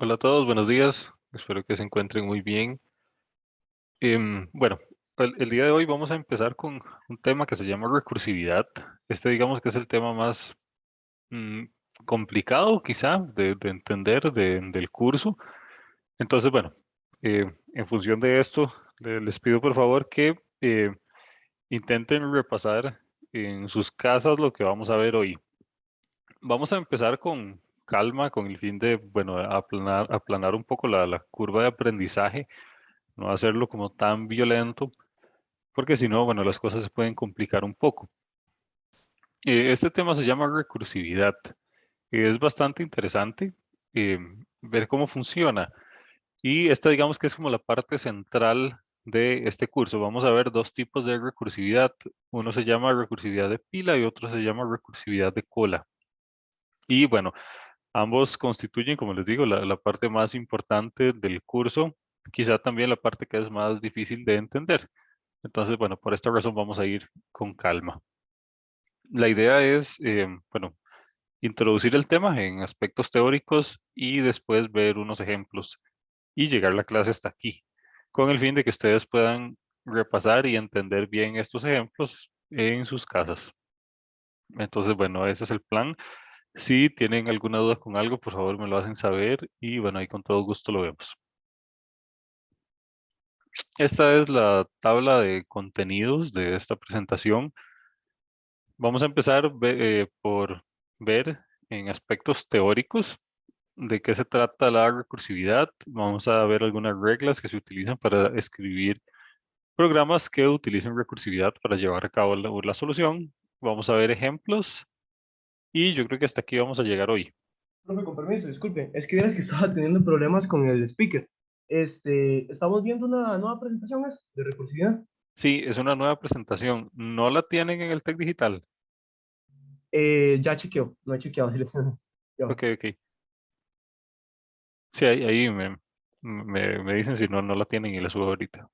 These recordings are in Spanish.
Hola a todos, buenos días. Espero que se encuentren muy bien. Bueno, el día de hoy vamos a empezar con un tema que se llama recursividad. Este digamos que es el tema más mm, complicado quizá de entender del curso. Entonces, bueno, en función de esto, les pido por favor que intenten repasar en sus casas lo que vamos a ver hoy. Vamos a empezar con calma, con el fin de, bueno, aplanar un poco la curva de aprendizaje, no hacerlo como tan violento, porque si no, bueno, las cosas se pueden complicar un poco. Este tema se llama recursividad. Es bastante interesante eh, ver cómo funciona. Y esta, digamos que es como la parte central de este curso. Vamos a ver dos tipos de recursividad. Uno se llama recursividad de pila y otro se llama recursividad de cola. Y bueno, ambos constituyen, como les digo, la parte más importante del curso, quizá también la parte que es más difícil de entender. Entonces, bueno, por esta razón vamos a ir con calma. La idea es, bueno, introducir el tema en aspectos teóricos y después ver unos ejemplos y llegar la clase hasta aquí, con el fin de que ustedes puedan repasar y entender bien estos ejemplos en sus casas. Entonces, bueno, ese es el plan. Si tienen alguna duda con algo, por favor me lo hacen saber y bueno, ahí con todo gusto lo vemos. Esta es la tabla de contenidos de esta presentación. Vamos a empezar por ver en aspectos teóricos de qué se trata la recursividad. Vamos a ver algunas reglas que se utilizan para escribir programas que utilicen recursividad para llevar a cabo la solución. Vamos a ver ejemplos y yo creo que hasta aquí vamos a llegar hoy. Profe, con permiso, disculpe, es que vieras que estaba teniendo problemas con el speaker. Estamos viendo una nueva presentación de recursividad. Sí, es una nueva presentación. ¿No la tienen en el Tech Digital? Ya chequeó, no he chequeado si les ya va. Ok, ok. Sí, ahí me dicen si no, no la tienen y la subo ahorita.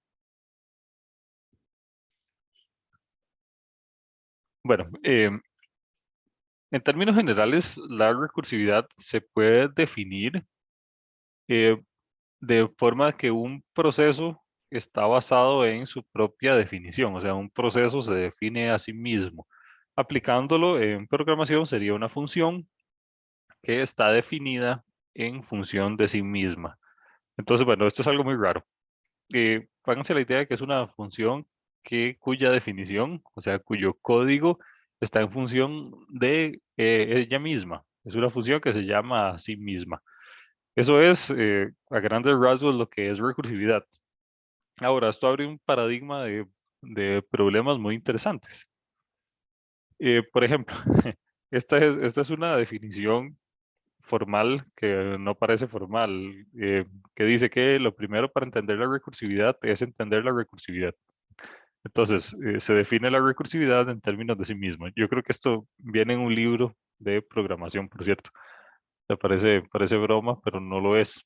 Bueno, en términos generales, la recursividad se puede definir eh, de forma que un proceso está basado en su propia definición, o sea, un proceso se define a sí mismo. Aplicándolo en programación sería una función que está definida en función de sí misma. Entonces, bueno, esto es algo muy raro. Háganse la idea de que es una función cuya definición, o sea, cuyo código está en función de ella misma. Es una función que se llama a sí misma. Eso es, a grandes rasgos, lo que es recursividad. Ahora, esto abre un paradigma de problemas muy interesantes. Por ejemplo, esta es una definición formal que no parece formal, que dice que lo primero para entender la recursividad es entender la recursividad. Entonces, se define la recursividad en términos de sí mismo. Yo creo que esto viene en un libro de programación, por cierto. Parece broma, pero no lo es.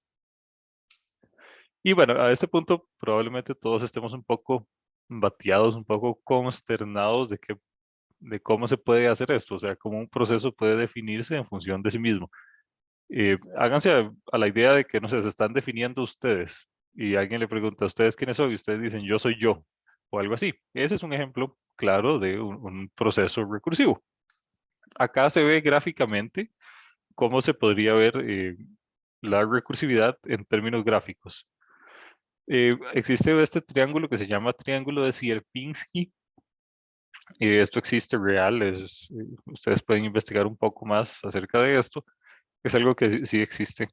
Y bueno, a este punto probablemente todos estemos un poco bateados, un poco consternados de cómo se puede hacer esto, o sea, cómo un proceso puede definirse en función de sí mismo. Háganse a la idea de que, no sé, se están definiendo ustedes y alguien le pregunta a ustedes quiénes son y ustedes dicen yo soy yo o algo así. Ese es un ejemplo claro de un proceso recursivo. Acá se ve gráficamente cómo se podría ver la recursividad en términos gráficos. Existe este triángulo que se llama triángulo de Sierpinski. Esto existe real, ustedes pueden investigar un poco más acerca de esto. Es algo que sí existe.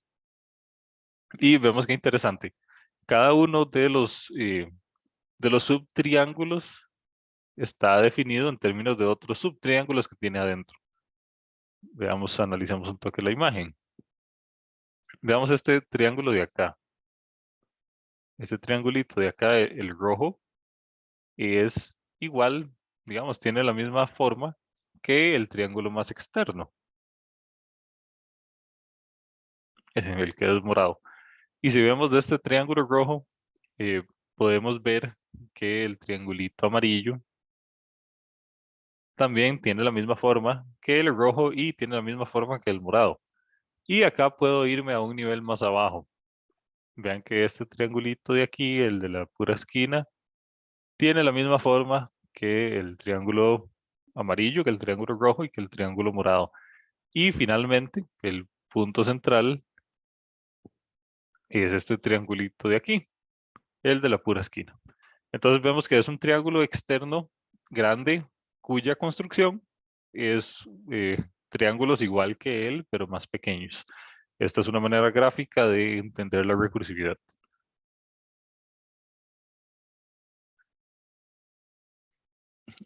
Y vemos que interesante. Cada uno de los subtriángulos está definido en términos de otros subtriángulos que tiene adentro. Veamos, analicemos un toque la imagen. Veamos este triángulo de acá. Este triangulito de acá, el rojo, es igual, digamos, tiene la misma forma que el triángulo más externo, es en el que es morado. Y si vemos de este triángulo rojo, eh, podemos ver que el triangulito amarillo también tiene la misma forma que el rojo y tiene la misma forma que el morado. Y acá puedo irme a un nivel más abajo. Vean que este triangulito de aquí, el de la pura esquina, tiene la misma forma que el triángulo amarillo, que el triángulo rojo y que el triángulo morado. Y finalmente, el punto central es este triangulito de aquí, el de la pura esquina. Entonces vemos que es un triángulo externo grande cuya construcción es triángulos igual que él, pero más pequeños. Esta es una manera gráfica de entender la recursividad.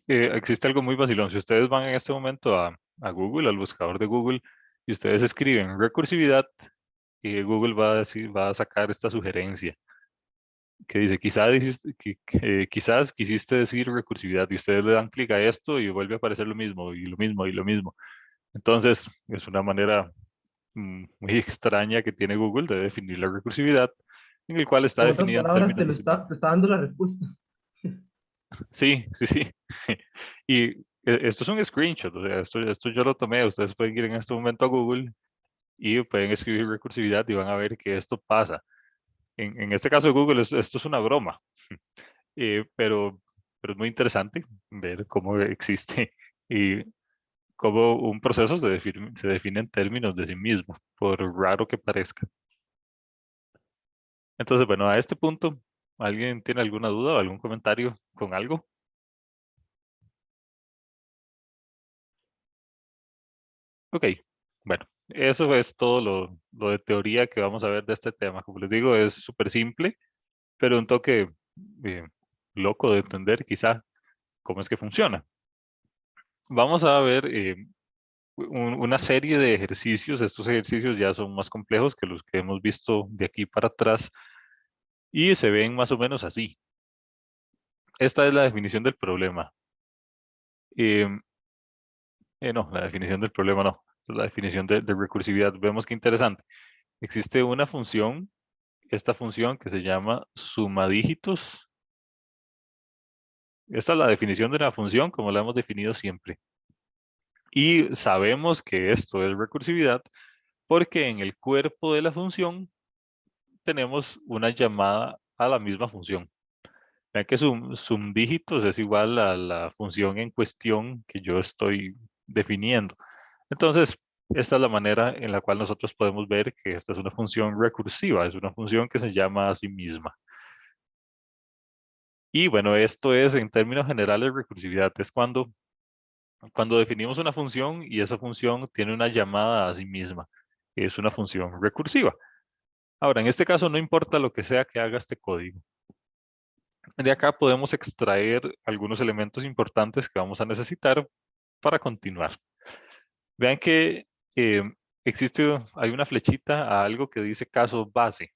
Existe algo muy vacilón. Si ustedes van en este momento a Google, al buscador de Google, y ustedes escriben recursividad, Google va a sacar esta sugerencia que dice, quizás quisiste decir recursividad y ustedes le dan clic a esto y vuelve a aparecer lo mismo y lo mismo y lo mismo. Entonces, es una manera muy extraña que tiene Google de definir la recursividad, en el cual está En otras definida en palabras, términos decimales. te está dando la respuesta. Sí, sí, sí. Y esto es un screenshot, o sea, esto yo lo tomé. Ustedes pueden ir en este momento a Google y pueden escribir recursividad y van a ver que esto pasa. En este caso de Google, esto es una broma, pero es muy interesante ver cómo existe y cómo un proceso se define en términos de sí mismo, por raro que parezca. Entonces, bueno, a este punto, ¿alguien tiene alguna duda o algún comentario con algo? Ok, bueno, eso es todo lo de teoría que vamos a ver de este tema. Como les digo, es súper simple, pero un toque eh, loco de entender quizá cómo es que funciona. Vamos a ver una serie de ejercicios. Estos ejercicios ya son más complejos que los que hemos visto de aquí para atrás y se ven más o menos así. Esta es la definición del problema. Em, no, la definición del problema no. Esta es la definición de recursividad. Vemos qué interesante. Existe una función, esta función que se llama suma dígitos. Esta es la definición de una función como la hemos definido siempre. Y sabemos que esto es recursividad porque en el cuerpo de la función tenemos una llamada a la misma función. Vean que sum dígitos es igual a la función en cuestión que yo estoy definiendo. Entonces, esta es la manera en la cual nosotros podemos ver que esta es una función recursiva, es una función que se llama a sí misma. Y bueno, esto es en términos generales recursividad, es cuando definimos una función y esa función tiene una llamada a sí misma. Es una función recursiva. Ahora, en este caso no importa lo que sea que haga este código. De acá podemos extraer algunos elementos importantes que vamos a necesitar para continuar. Vean que eh, hay una flechita a algo que dice caso base.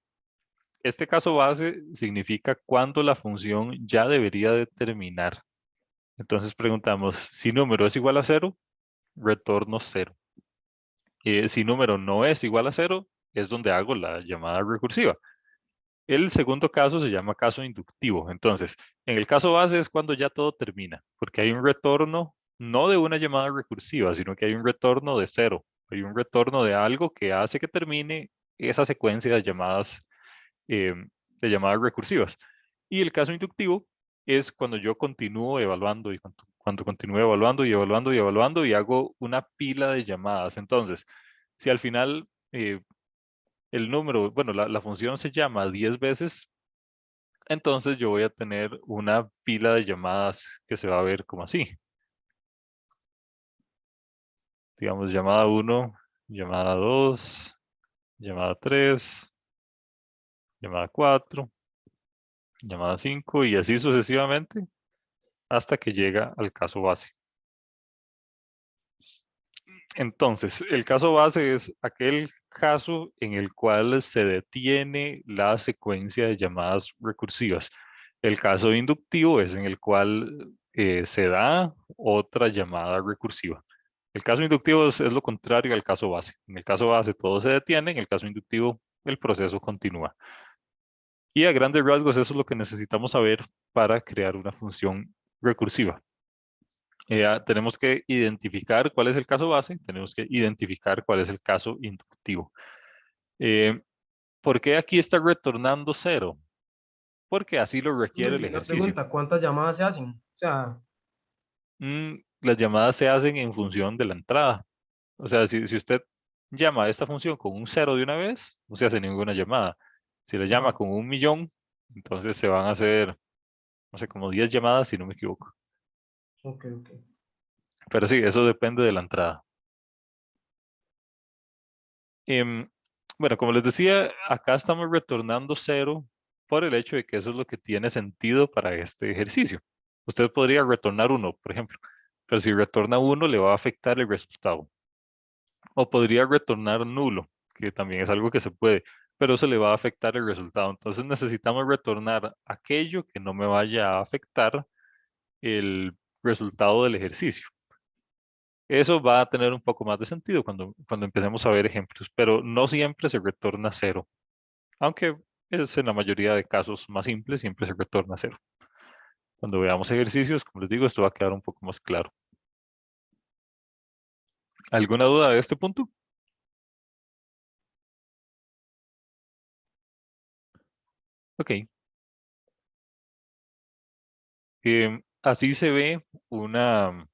Este caso base significa cuando la función ya debería de terminar. Entonces preguntamos, si número es igual a 0, retorno 0. Si número no es igual a 0, es donde hago la llamada recursiva. El segundo caso se llama caso inductivo. Entonces, en el caso base es cuando ya todo termina, porque hay un retorno no de una llamada recursiva, sino que hay un retorno de 0. Hay un retorno de algo que hace que termine esa secuencia eh, de llamadas recursivas. Y el caso inductivo es cuando yo continúo evaluando y cuando continúo evaluando y evaluando y evaluando y hago una pila de llamadas. Entonces, si al final el número, bueno, la función se llama 10 veces, entonces yo voy a tener una pila de llamadas que se va a ver como así. Digamos, llamada 1, llamada 2, llamada 3, llamada 4, llamada 5 y así sucesivamente hasta que llega al caso base. Entonces, el caso base es aquel caso en el cual se detiene la secuencia de llamadas recursivas. El caso inductivo es en el cual se da otra llamada recursiva. El caso inductivo es lo contrario al caso base. En el caso base todo se detiene, en el caso inductivo el proceso continúa. Y a grandes rasgos eso es lo que necesitamos saber para crear una función recursiva. tenemos que identificar cuál es el caso base, tenemos que identificar cuál es el caso inductivo. ¿Por qué aquí está retornando 0? Porque así lo requiere el Una ejercicio. pregunta, ¿cuántas llamadas se hacen? O sea, Las llamadas se hacen en función de la entrada. O sea, si usted llama a esta función con un 0 de una vez, no se hace ninguna llamada. Si la llama ajá, con 1.000.000, entonces se van a hacer, no sé, como 10 llamadas, si no me equivoco. ok, ok. Pero sí, eso depende de la entrada. Em, bueno, como les decía, acá estamos retornando 0 por el hecho de que eso es lo que tiene sentido para este ejercicio. Usted podría retornar 1, por ejemplo, pero si retorna 1 le va a afectar el resultado. O podría retornar nulo, que también es algo que se puede, pero eso le va a afectar el resultado. Entonces necesitamos retornar aquello que no me vaya a afectar el resultado del ejercicio. Eso va a tener un poco más de sentido cuando empecemos a ver ejemplos, pero no siempre se retorna 0, aunque es en la mayoría de casos más simples, siempre se retorna 0. Cuando veamos ejercicios, como les digo, esto va a quedar un poco más claro. ¿Alguna duda de este punto? Ok. Así se ve una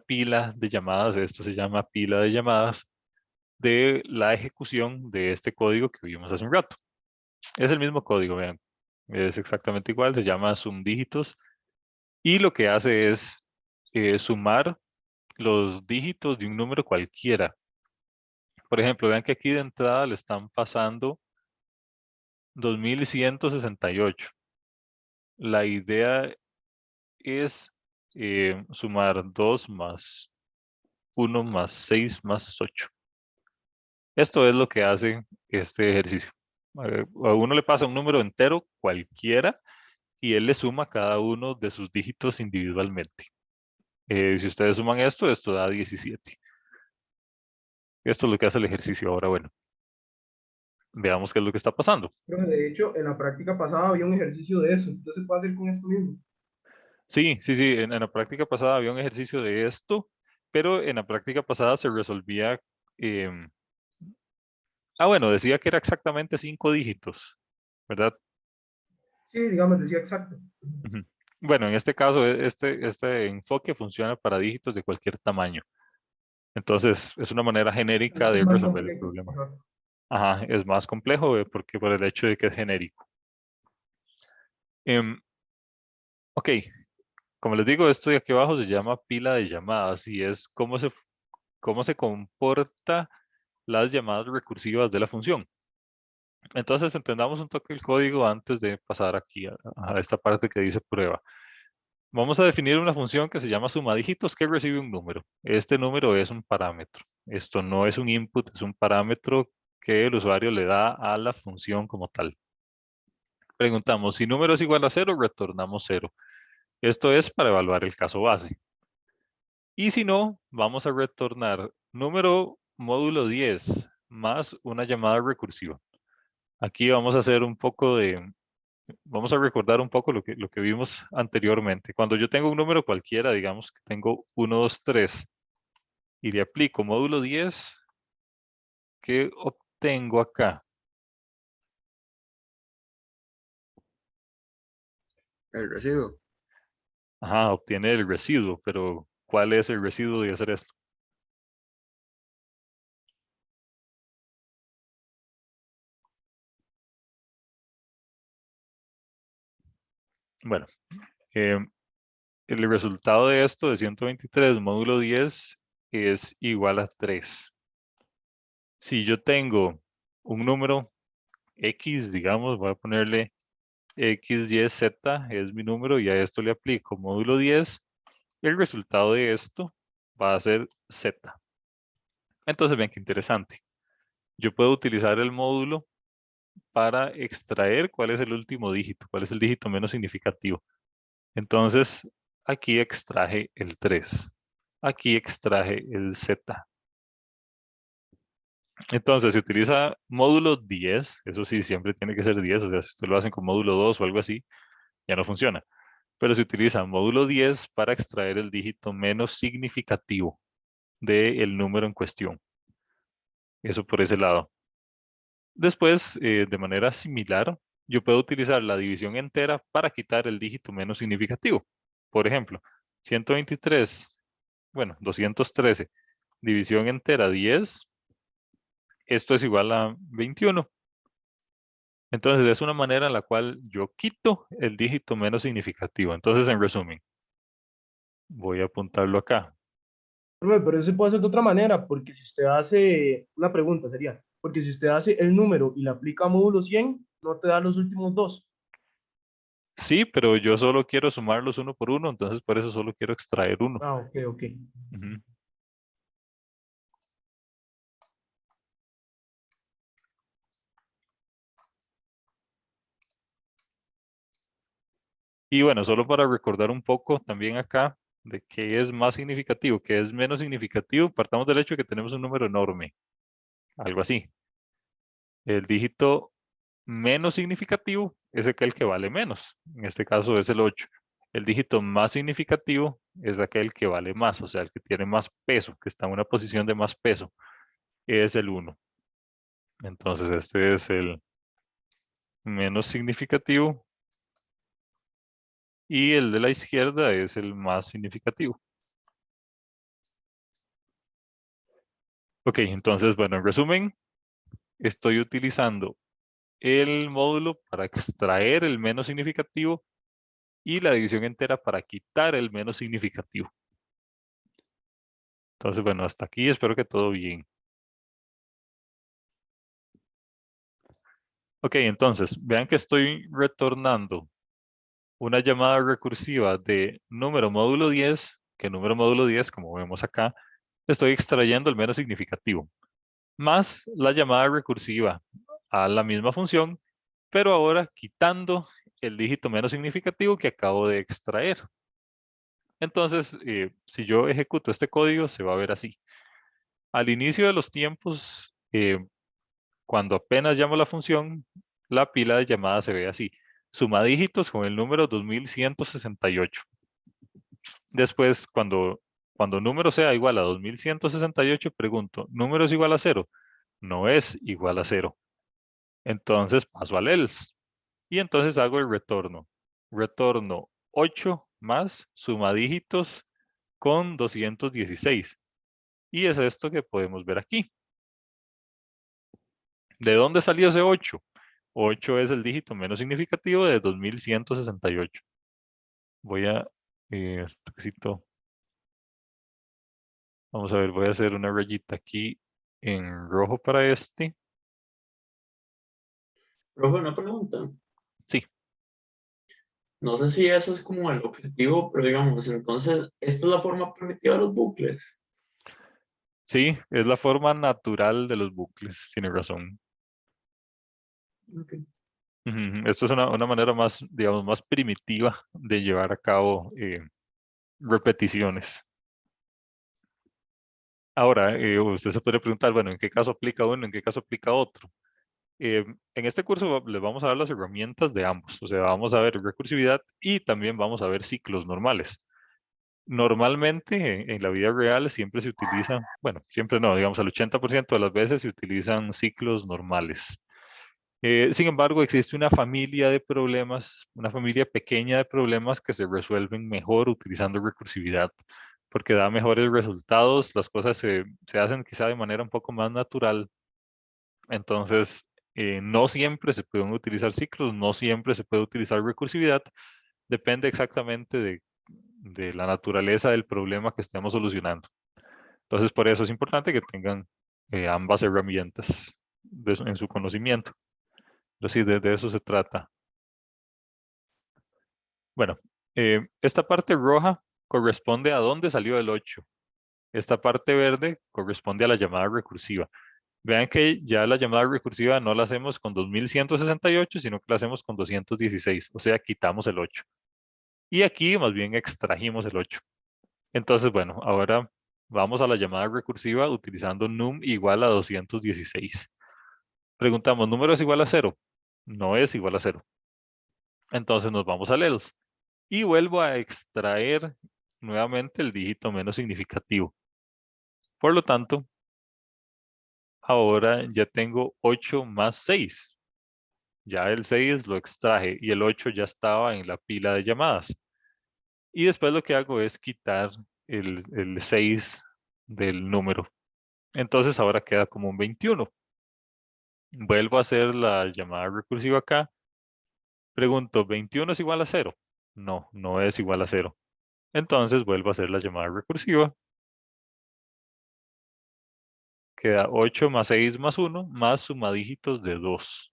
pila de llamadas, esto se llama pila de llamadas, de la ejecución de este código que vimos hace un rato. Es el mismo código, vean, es exactamente igual, se llama sum dígitos y lo que hace es sumar los dígitos de un número cualquiera. Por ejemplo, vean que aquí de entrada le están pasando 2168. La idea es sumar 2 más 1 más 6 más 8. Esto es lo que hace este ejercicio. A uno le pasa un número entero cualquiera y él le suma cada uno de sus dígitos individualmente. Si ustedes suman esto, esto da 17. Esto es lo que hace el ejercicio. Ahora, bueno, veamos qué es lo que está pasando. Pero de hecho, en la práctica pasada había un ejercicio de eso, entonces se puede hacer con esto mismo. Sí, sí, sí, en la práctica pasada había un ejercicio de esto, pero en la práctica pasada se resolvía. em, bueno, decía que era exactamente 5 dígitos, ¿verdad? Sí, digamos, decía exacto. Ujú. Bueno, en este caso, este enfoque funciona para dígitos de cualquier tamaño. Entonces, es una manera genérica Es de más resolver el complejo. problema. Ajá. Ajá, es más complejo porque por el hecho de que es genérico. Em, ok, como les digo, esto de aquí abajo se llama pila de llamadas y es cómo se comporta las llamadas recursivas de la función. Entonces, entendamos un toque el código antes de pasar aquí a esta parte que dice prueba. Vamos a definir una función que se llama suma dígitos que recibe un número. Este número es un parámetro. Esto no es un input, es un parámetro que el usuario le da a la función como tal. Preguntamos, si número es igual a 0, retornamos 0. Esto es para evaluar el caso base. Y si no, vamos a retornar número módulo 10 más una llamada recursiva. Aquí vamos a hacer un poco vamos a recordar un poco lo que vimos anteriormente. Cuando yo tengo un número cualquiera, digamos que tengo 1, 2, 3, y le aplico módulo 10, ¿qué obtengo acá? El residuo. Ajá, obtiene el residuo, pero ¿cuál es el residuo de hacer esto? Bueno, eh, el resultado de esto de 123 módulo 10 es igual a 3. Si yo tengo un número X, digamos, voy a ponerle X, Y, Z, es mi número y a esto le aplico módulo 10, el resultado de esto va a ser Z. Entonces, vean qué interesante. Yo puedo utilizar el módulo para extraer cuál es el último dígito, cuál es el dígito menos significativo. Entonces, aquí extraje el 3. Aquí extraje el Z. Entonces, se utiliza módulo 10, eso sí, siempre tiene que ser 10, o sea, si ustedes lo hacen con módulo 2 o algo así, ya no funciona. pero se utiliza módulo 10 para extraer el dígito menos significativo del número en cuestión. Eso por ese lado. Después, de manera similar, yo puedo utilizar la división entera para quitar el dígito menos significativo. Por ejemplo, 123, bueno, 213, división entera 10, esto es igual a 21. Entonces, es una manera en la cual yo quito el dígito menos significativo. Entonces, en resumen, voy a apuntarlo acá. Profe, pero eso se puede hacer de otra manera, porque si usted hace, una pregunta sería, porque si usted hace el número y le aplica módulo 100, no te da los últimos dos. Sí, pero yo solo quiero sumarlos uno por uno, entonces por eso solo quiero extraer uno. Ah, ok, ok. Ujú. Y bueno, solo para recordar un poco también acá de qué es más significativo, qué es menos significativo, partamos del hecho de que tenemos un número enorme, algo así. El dígito menos significativo es aquel que vale menos, en este caso es el 8. El dígito más significativo es aquel que vale más, o sea, el que tiene más peso, que está en una posición de más peso, es el 1. Entonces este es el menos significativo y el de la izquierda es el más significativo. Ok, entonces, bueno, en resumen, estoy utilizando el módulo para extraer el menos significativo y la división entera para quitar el menos significativo. Entonces, bueno, hasta aquí espero que todo bien. Ok, entonces, vean que estoy retornando una llamada recursiva de número módulo 10, que número módulo 10, como vemos acá, estoy extrayendo el menos significativo, más la llamada recursiva a la misma función, pero ahora quitando el dígito menos significativo que acabo de extraer. Entonces, si yo ejecuto este código, se va a ver así. Al inicio de los tiempos, cuando apenas llamo la función, la pila de llamadas se ve así. Suma dígitos con el número 2168. Después, cuando número sea igual a 2168, pregunto, ¿número es igual a 0? No es igual a 0. Entonces paso al else. Y entonces hago el retorno. Retorno 8 más suma dígitos con 216. Y es esto que podemos ver aquí. ¿De dónde salió ese 8? 8 es el dígito menos significativo de 2168. Voy a, toquecito, vamos a ver, voy a hacer una rayita aquí en rojo para este. Profe, una pregunta. Sí, No sé si eso es como el objetivo, pero digamos, entonces, ¿esta es la forma primitiva de los bucles? sí, es la forma natural de los bucles, tiene razón. Ok. Ujú, esto es una manera más, digamos, más primitiva de llevar a cabo repeticiones. Ahora, usted se puede preguntar, bueno, ¿en qué caso aplica uno, en qué caso aplica otro? En este curso les vamos a dar las herramientas de ambos, o sea, vamos a ver recursividad y también vamos a ver ciclos normales. Normalmente en la vida real siempre se utilizan, bueno, siempre no, digamos al 80% de las veces se utilizan ciclos normales. Sin embargo, existe una familia de problemas, una familia pequeña de problemas que se resuelven mejor utilizando recursividad, porque da mejores resultados, las cosas se hacen quizá de manera un poco más natural. Entonces, no siempre se pueden utilizar ciclos, no siempre se puede utilizar recursividad, depende exactamente de la naturaleza del problema que estemos solucionando. Entonces, por eso es importante que tengan ambas herramientas en su conocimiento. Pero sí, de eso se trata. Bueno, esta parte roja corresponde a dónde salió el 8. Esta parte verde corresponde a la llamada recursiva. Vean que ya la llamada recursiva no la hacemos con 2168, sino que la hacemos con 216, o sea, quitamos el 8. Y aquí más bien extrajimos el 8. Entonces, bueno, ahora vamos a la llamada recursiva utilizando num igual a 216. Preguntamos, ¿número es igual a 0? No es igual a 0. Entonces nos vamos al else. y vuelvo a extraer nuevamente el dígito menos significativo. Por lo tanto, ahora ya tengo 8 más 6. Ya el 6 lo extraje y el 8 ya estaba en la pila de llamadas. Y después lo que hago es quitar el 6 del número. Entonces ahora queda como un 21. Vuelvo a hacer la llamada recursiva acá. Pregunto, ¿21 es igual a 0? No, no es igual a 0. Entonces vuelvo a hacer la llamada recursiva. Queda 8 más 6 más 1 más sumadígitos de 2.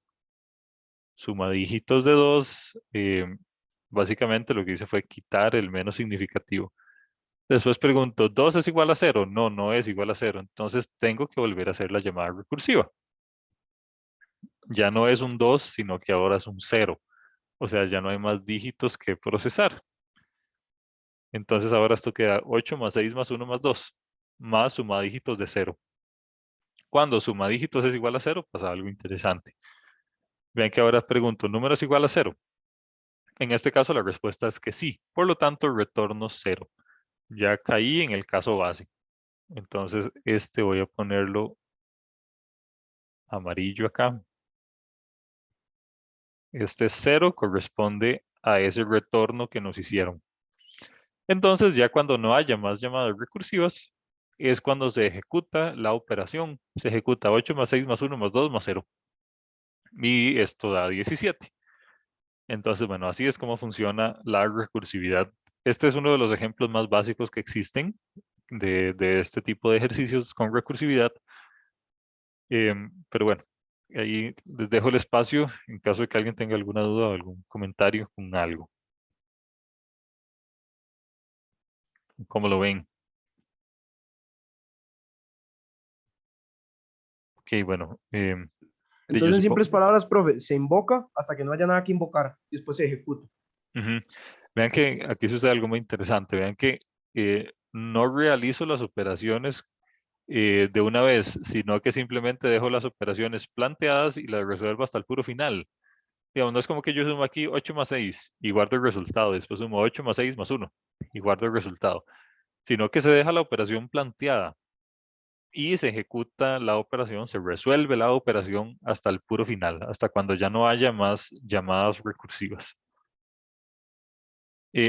Sumadígitos de 2, básicamente lo que hice fue quitar el menos significativo. Después pregunto, ¿2 es igual a 0? No, no es igual a 0. Entonces tengo que volver a hacer la llamada recursiva. Ya no es un 2, sino que ahora es un 0. O sea, ya no hay más dígitos que procesar. Entonces ahora esto queda 8 más 6 más 1 más 2, más sumadígitos de 0. Cuando sumadígitos es igual a 0, pasa algo interesante. Vean que ahora pregunto, ¿número es igual a 0? En este caso la respuesta es que sí. Por lo tanto, retorno 0. Ya caí en el caso base. Entonces, este voy a ponerlo amarillo acá. Este 0 corresponde a ese retorno que nos hicieron. Entonces, ya cuando no haya más llamadas recursivas, es cuando se ejecuta la operación. Se ejecuta 8 más 6 más 1 más 2 más 0. Y esto da 17. Entonces, bueno, así es como funciona la recursividad. Este es uno de los ejemplos más básicos que existen de este tipo de ejercicios con recursividad. Pero bueno, ahí les dejo el espacio en caso de que alguien tenga alguna duda o algún comentario con algo. ¿Cómo lo ven? Ok, bueno. Entonces, en simples palabras, profe, se invoca hasta que no haya nada que invocar y después se ejecuta. Vean que aquí sucede algo muy interesante. Vean que no realizo las operaciones de una vez, sino que simplemente dejo las operaciones planteadas y las resuelvo hasta el puro final. Digamos, no es como que yo sumo aquí 8 más 6 y guardo el resultado, después sumo 8 más 6 más 1 y guardo el resultado, sino que se deja la operación planteada y se ejecuta la operación, se resuelve la operación hasta el puro final, hasta cuando ya no haya más llamadas recursivas.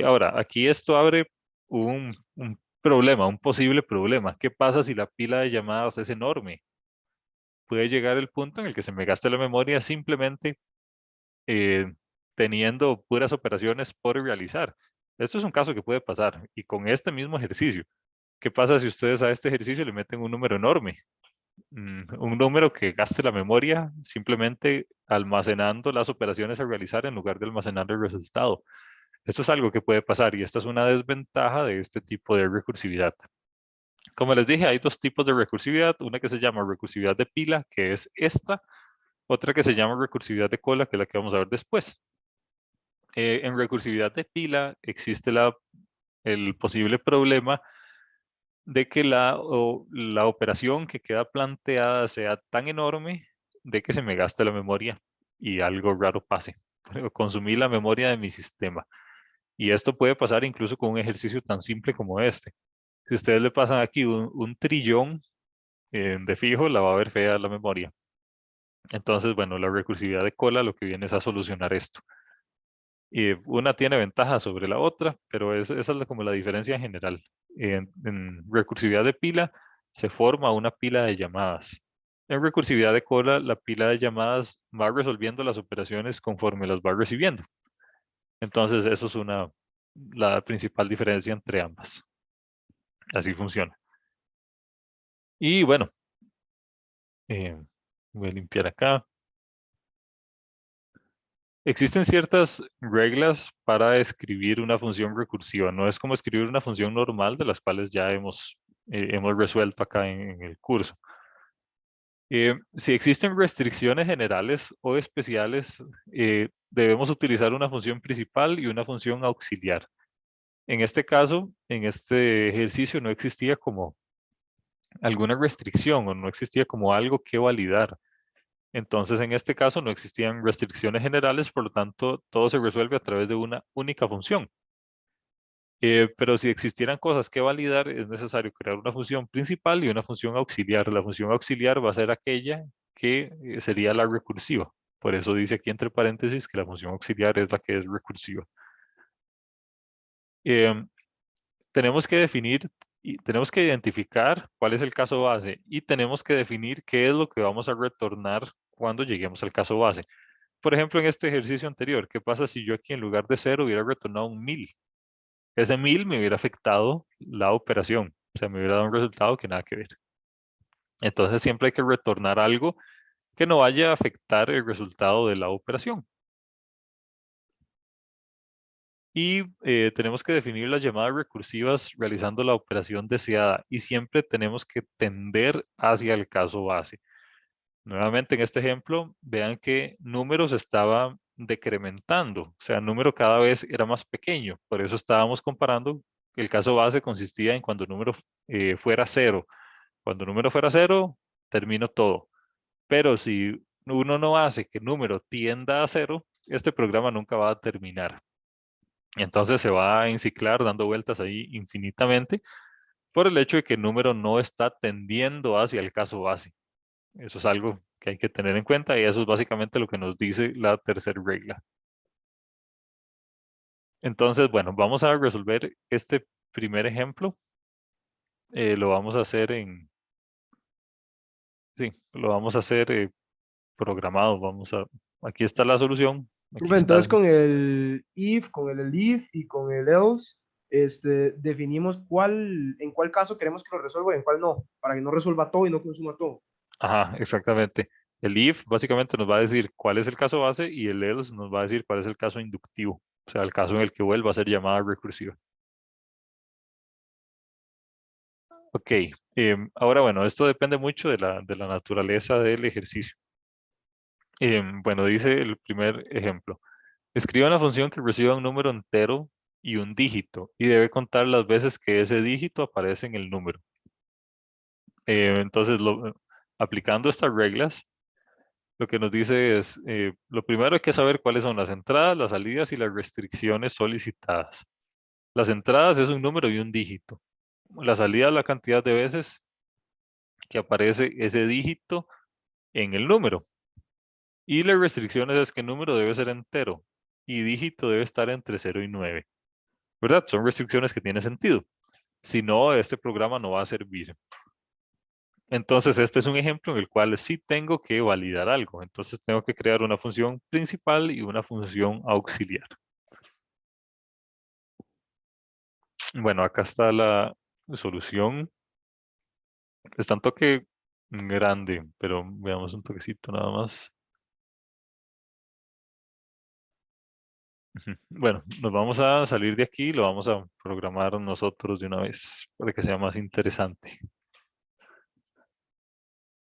Ahora, aquí esto abre un problema, un posible problema. ¿Qué pasa si la pila de llamadas es enorme? Puede llegar el punto en el que se me gaste la memoria simplemente teniendo puras operaciones por realizar. Esto es un caso que puede pasar. Y con este mismo ejercicio, ¿qué pasa si ustedes a este ejercicio le meten un número enorme? Un número que gaste la memoria simplemente almacenando las operaciones a realizar en lugar de almacenar el resultado. Esto es algo que puede pasar y esta es una desventaja de este tipo de recursividad. Como les dije, hay dos tipos de recursividad. Una que se llama recursividad de pila, que es esta. Otra que se llama recursividad de cola, que es la que vamos a ver después. En recursividad de pila existe el posible problema de que la operación que queda planteada sea tan enorme de que se me gaste la memoria y algo raro pase. Consumí la memoria de mi sistema. Y esto puede pasar incluso con un ejercicio tan simple como este. Si ustedes le pasan aquí un trillón de fijo, la va a ver fea la memoria. Entonces, bueno, la recursividad de cola lo que viene es a solucionar esto. Y una tiene ventaja sobre la otra, pero esa es como la diferencia en general. En recursividad de pila se forma una pila de llamadas. En recursividad de cola, la pila de llamadas va resolviendo las operaciones conforme las va recibiendo. Entonces, eso es la principal diferencia entre ambas. Así funciona. Y bueno, voy a limpiar acá. Existen ciertas reglas para escribir una función recursiva. No es como escribir una función normal de las cuales ya hemos resuelto acá en el curso. Si existen restricciones generales o especiales, debemos utilizar una función principal y una función auxiliar. En este caso, en este ejercicio no existía como alguna restricción o no existía como algo que validar. Entonces, en este caso no existían restricciones generales, por lo tanto, todo se resuelve a través de una única función. Pero si existieran cosas que validar, es necesario crear una función principal y una función auxiliar. La función auxiliar va a ser aquella que sería la recursiva. Por eso dice aquí entre paréntesis que la función auxiliar es la que es recursiva. Em, tenemos que definir y tenemos que identificar cuál es el caso base y tenemos que definir qué es lo que vamos a retornar cuando lleguemos al caso base. Por ejemplo, en este ejercicio anterior, ¿qué pasa si yo aquí en lugar de 0 hubiera retornado un 1000? Ese 1000 me hubiera afectado la operación, o sea, me hubiera dado un resultado que nada que ver. Entonces siempre hay que retornar algo que no vaya a afectar el resultado de la operación. Y tenemos que definir las llamadas recursivas realizando la operación deseada y siempre tenemos que tender hacia el caso base. Nuevamente en este ejemplo, vean que números estaba decrementando, o sea, el número cada vez era más pequeño, por eso estábamos comparando. El caso base consistía en cuando el número fuera 0. Cuando el número fuera 0, termino todo. Pero si uno no hace que el número tienda a 0, este programa nunca va a terminar. Entonces se va a enciclar dando vueltas ahí infinitamente por el hecho de que el número no está tendiendo hacia el caso base. Eso es algo que hay que tener en cuenta y eso es básicamente lo que nos dice la tercera regla. Entonces, bueno, vamos a resolver este primer ejemplo. Lo vamos a hacer lo vamos a hacer programado. Aquí está la solución. Aquí Profe, está. entonces con el if, con el elif y con el else, definimos en cuál caso queremos que lo resuelva y en cuál no, para que no resuelva todo y no consuma todo. Ajá, exactamente. El if básicamente nos va a decir cuál es el caso base y el else nos va a decir cuál es el caso inductivo, o sea, el caso en el que vuelva a ser llamada recursiva. Ok, ahora bueno, esto depende mucho de la naturaleza del ejercicio. Bueno, dice el primer ejemplo. Escriba una función que reciba un número entero y un dígito y debe contar las veces que ese dígito aparece en el número. Entonces, aplicando estas reglas, lo que nos dice es, lo primero hay que saber cuáles son las entradas, las salidas y las restricciones solicitadas. Las entradas es un número y un dígito. La salida es la cantidad de veces que aparece ese dígito en el número. Y las restricciones es que el número debe ser entero y dígito debe estar entre 0 y 9. ¿Verdad? Son restricciones que tienen sentido. Si no, este programa no va a servir. Entonces, este es un ejemplo en el cual sí tengo que validar algo. Entonces, tengo que crear una función principal y una función auxiliar. Bueno, acá está la solución. Está un toque grande, pero veamos un toquecito nada más. Bueno, nos vamos a salir de aquí y lo vamos a programar nosotros de una vez para que sea más interesante.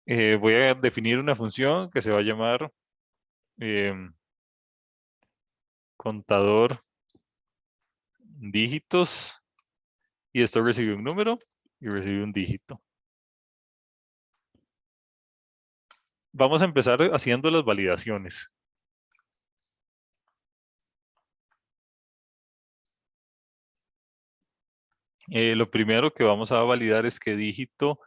Voy a definir una función que se va a llamar contador dígitos y esto recibe un número y recibe un dígito. Vamos a empezar haciendo las validaciones. Lo primero que vamos a validar es que dígito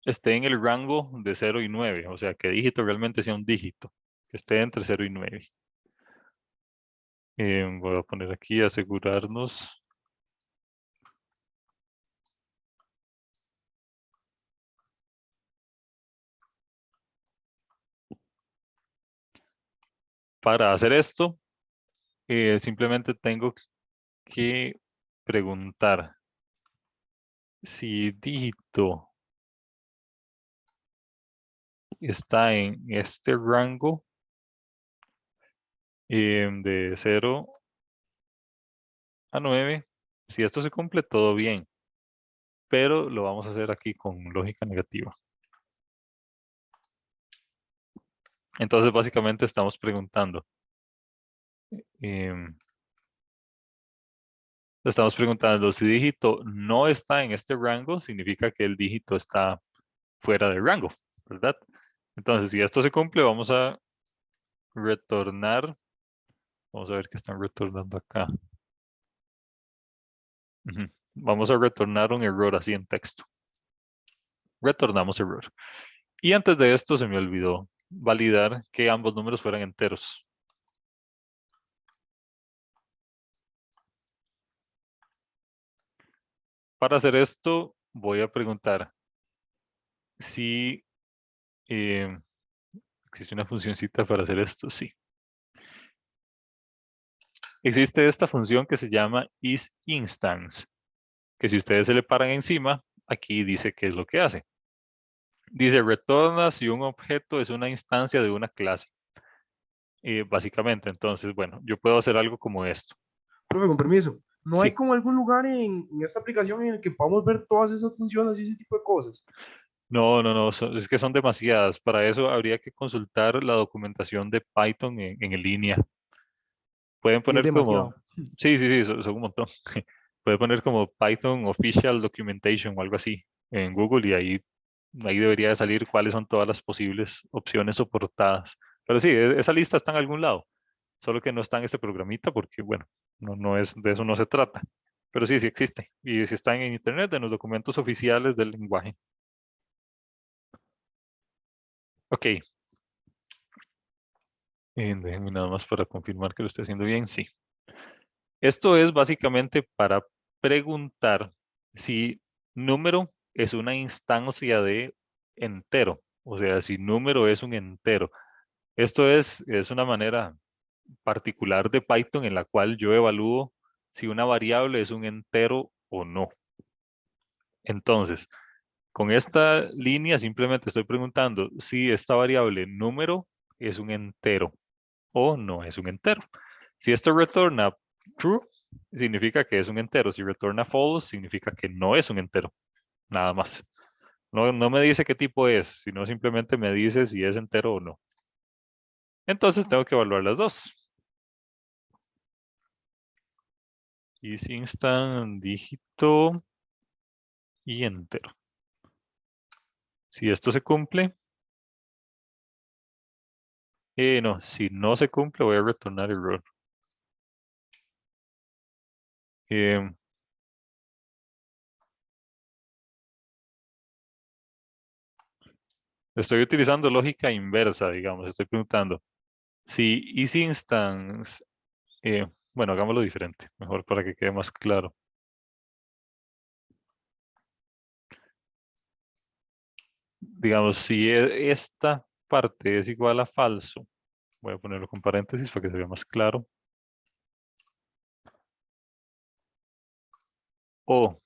esté en el rango de 0 y 9, o sea, que dígito realmente sea un dígito, que esté entre 0 y 9. Voy a poner aquí asegurarnos. Para hacer esto, simplemente tengo que preguntar si dígito está en este rango de 0 a 9. Si esto se cumple, todo bien. Pero lo vamos a hacer aquí con lógica negativa. Entonces, básicamente estamos preguntando. Estamos preguntando si dígito no está en este rango, significa que el dígito está fuera del rango, ¿verdad? Entonces, si esto se cumple, vamos a retornar. Vamos a ver qué están retornando acá. Ujú. Vamos a retornar un error así en texto. Retornamos error. Y antes de esto se me olvidó validar que ambos números fueran enteros. Para hacer esto, voy a preguntar si existe una funcioncita para hacer esto. Sí. Existe esta función que se llama isInstance, que si ustedes se le paran encima, aquí dice qué es lo que hace. Dice, retorna si un objeto es una instancia de una clase. Básicamente, entonces, bueno, yo puedo hacer algo como esto. Profe, con permiso. ¿No hay Sí, como algún lugar en esta aplicación en el que podamos ver todas esas funciones y ese tipo de cosas? no, es que son demasiadas. Para eso habría que consultar la documentación de Python en línea. Pueden Y es poner como, demasiado. sí, son un montón. Pueden poner como Python Official Documentation o algo así en Google y ahí debería de salir cuáles son todas las posibles opciones soportadas. Pero sí, esa lista está en algún lado, solo que no está en este programita porque, bueno, no es, de eso no se trata. Pero sí existe. Y si están en Internet, en los documentos oficiales del lenguaje. Ok, déjenme nada más para confirmar que lo estoy haciendo bien. Sí. Esto es básicamente para preguntar si número es una instancia de entero. O sea, si número es un entero. Esto es una manera particular de Python en la cual yo evalúo si una variable es un entero o no. Entonces, con esta línea simplemente estoy preguntando si esta variable número es un entero o no es un entero. Si esto retorna true, significa que es un entero. Si retorna false, significa que no es un entero. Nada más. No me dice qué tipo es, sino simplemente me dice si es entero o no. Entonces tengo que evaluar las dos. Is instant, dígito y entero. Si esto se cumple, no, si no se cumple voy a retornar error. Em, Estoy utilizando lógica inversa, digamos. Estoy preguntando si isInstance, bueno, hagámoslo diferente, mejor para que quede más claro. Digamos, si esta parte es igual a falso, voy a ponerlo con paréntesis para que se vea más claro. O